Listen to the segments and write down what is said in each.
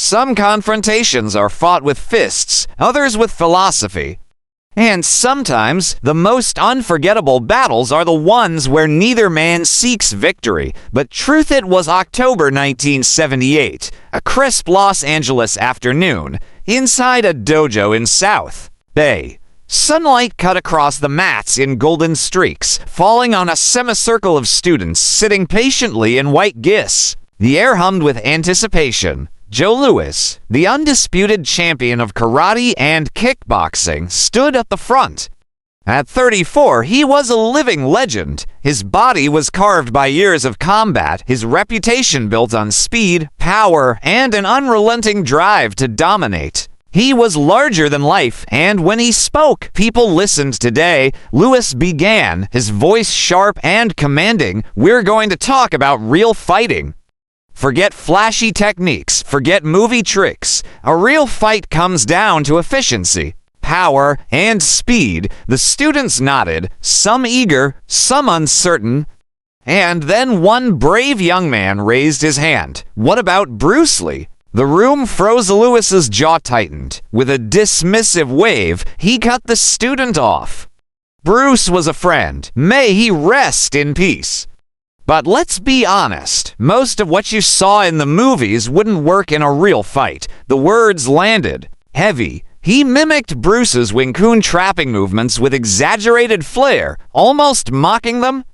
Some confrontations are fought with fists, others with philosophy. And sometimes, the most unforgettable battles are the ones where neither man seeks victory, but truth. It was October 1978, a crisp Los Angeles afternoon, inside a dojo in South Bay. Sunlight cut across the mats in golden streaks, falling on a semicircle of students sitting patiently in white gis. The air hummed with anticipation. Joe Louis, the undisputed champion of karate and kickboxing, stood at the front. At 34, he was a living legend. His body was carved by years of combat, his reputation built on speed, power, and an unrelenting drive to dominate. He was larger than life, and when he spoke, people listened. Today, Louis began, his voice sharp and commanding. We're going to talk about real fighting. Forget flashy techniques, forget movie tricks. A real fight comes down to efficiency, power, and speed. The students nodded, some eager, some uncertain. And then one brave young man raised his hand. What about Bruce Lee? The room froze. Louis's jaw tightened. With a dismissive wave, he cut the student off. Bruce was a friend. May he rest in peace. But let's be honest, most of what you saw in the movies wouldn't work in a real fight. The words landed heavy. He mimicked Bruce's Wing Chun trapping movements with exaggerated flair, almost mocking them.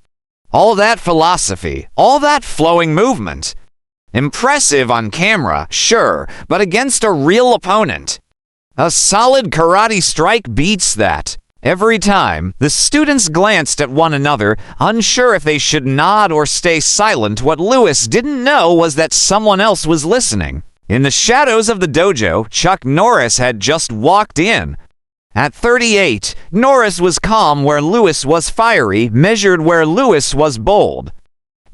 All that philosophy, all that flowing movement. Impressive on camera, sure, but against a real opponent. A solid karate strike beats that. Every time, the students glanced at one another, unsure if they should nod or stay silent. What Louis didn't know was that someone else was listening. In the shadows of the dojo, Chuck Norris had just walked in. At 38, Norris was calm where Louis was fiery, measured where Louis was bold.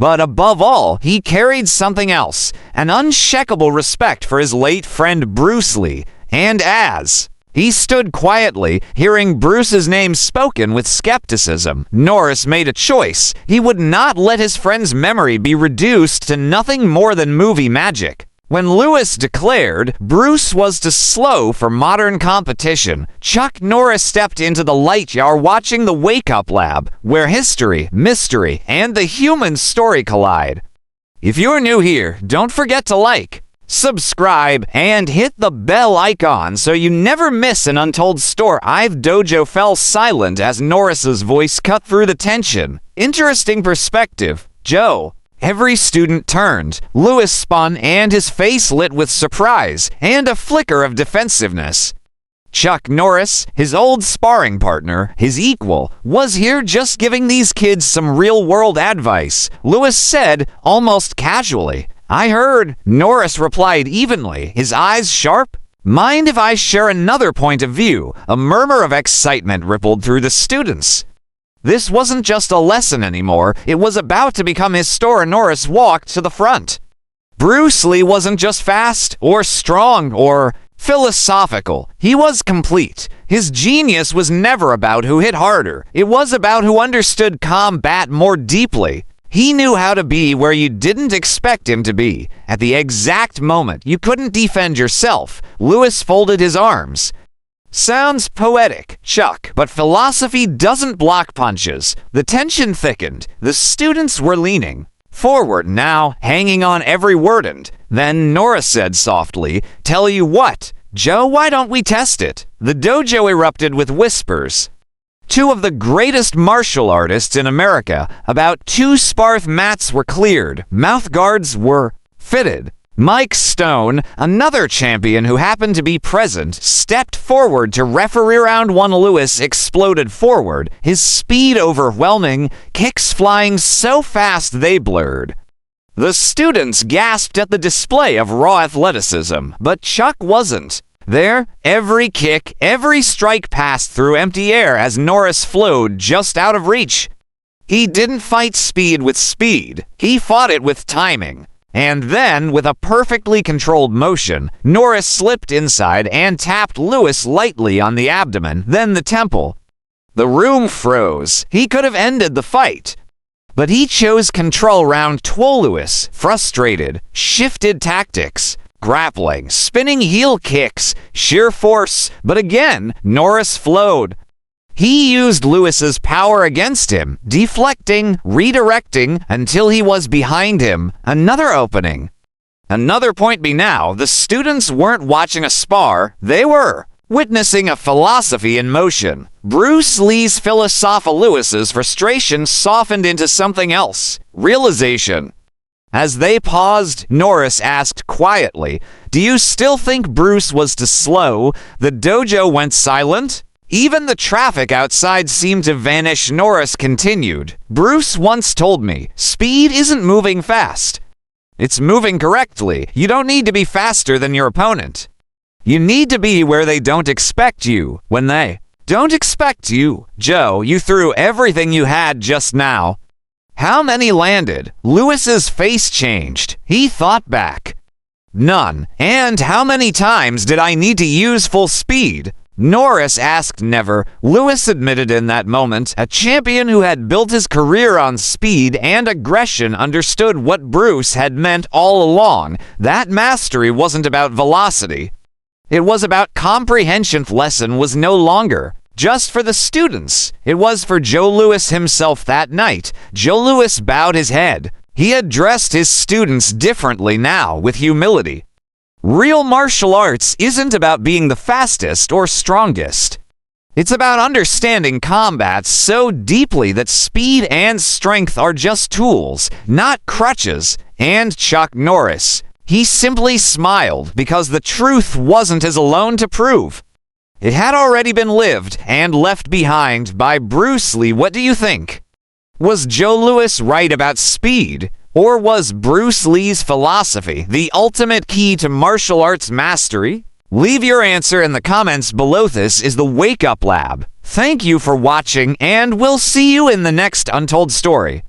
But above all, he carried something else, an unshakable respect for his late friend Bruce Lee, and as he stood quietly, hearing Bruce's name spoken with skepticism, Norris made a choice. He would not let his friend's memory be reduced to nothing more than movie magic. When Louis declared Bruce was too slow for modern competition, Chuck Norris stepped into the light yard, watching the wake-up lab, where history, mystery, and the human story collide. If you're new here, don't forget to like, subscribe, and hit the bell icon so you never miss an untold story. Dojo fell silent as Norris's voice cut through the tension. Interesting perspective, Joe. Every student turned. Louis spun, and his face lit with surprise and a flicker of defensiveness. Chuck Norris, his old sparring partner, his equal, was here just giving these kids some real-world advice. Louis said, almost casually, "I heard." Norris replied evenly, his eyes sharp. "Mind if I share another point of view?" A murmur of excitement rippled through the students. This wasn't just a lesson anymore, it was about to become historic. Norris walked to the front. Bruce Lee wasn't just fast, or strong, or philosophical. He was complete. His genius was never about who hit harder. It was about who understood combat more deeply. He knew how to be where you didn't expect him to be. At the exact moment you couldn't defend yourself, Louis folded his arms. Sounds poetic, Chuck, but philosophy doesn't block punches. The tension thickened. The students were leaning forward now, hanging on every word. And then Norris said softly, "Tell you what, Joe, why don't we test it?" The dojo erupted with whispers. Two of the greatest martial artists in America, about 2 sparring mats were cleared. Mouth guards were fitted. Mike Stone, another champion who happened to be present, stepped forward to referee round 1. Louis exploded forward, his speed overwhelming, kicks flying so fast they blurred. The students gasped at the display of raw athleticism, but Chuck wasn't. There, every kick, every strike passed through empty air as Norris flowed just out of reach. He didn't fight speed with speed, he fought it with timing. And then, with a perfectly controlled motion, Norris slipped inside and tapped Louis lightly on the abdomen, then the temple. The room froze. He could have ended the fight. But he chose control. Round 2. Louis, frustrated, shifted tactics. Grappling, spinning heel kicks, sheer force, but again, Norris flowed. He used Lewis's power against him, deflecting, redirecting, until he was behind him. Another opening. Another point be now, the students weren't watching a spar, they were witnessing a philosophy in motion. Bruce Lee's Lewis's frustration softened into something else. Realization. As they paused, Norris asked quietly, "Do you still think Bruce was too slow?" The dojo went silent. Even the traffic outside seemed to vanish. Norris continued, "Bruce once told me, speed isn't moving fast. It's moving correctly. You don't need to be faster than your opponent. You need to be where they don't expect you. When they don't expect you." Joe, you threw everything you had just now. How many landed? Lewis's face changed. He thought back. None. And how many times did I need to use full speed? Norris asked. Never. Lewis admitted in that moment. A champion who had built his career on speed and aggression understood what Bruce had meant all along. That mastery wasn't about velocity. It was about comprehension. Lesson was no longer just for the students. It was for Joe Louis himself that night. Joe Louis bowed his head. He addressed his students differently now, with humility. Real martial arts isn't about being the fastest or strongest. It's about understanding combat so deeply that speed and strength are just tools, not crutches. And Chuck Norris, he simply smiled because the truth wasn't his alone to prove. It had already been lived and left behind by Bruce Lee. What do you think? Was Joe Louis right about speed? Or was Bruce Lee's philosophy the ultimate key to martial arts mastery? Leave your answer in the comments below. This is the Wake Up Lab. Thank you for watching, and we'll see you in the next Untold Story.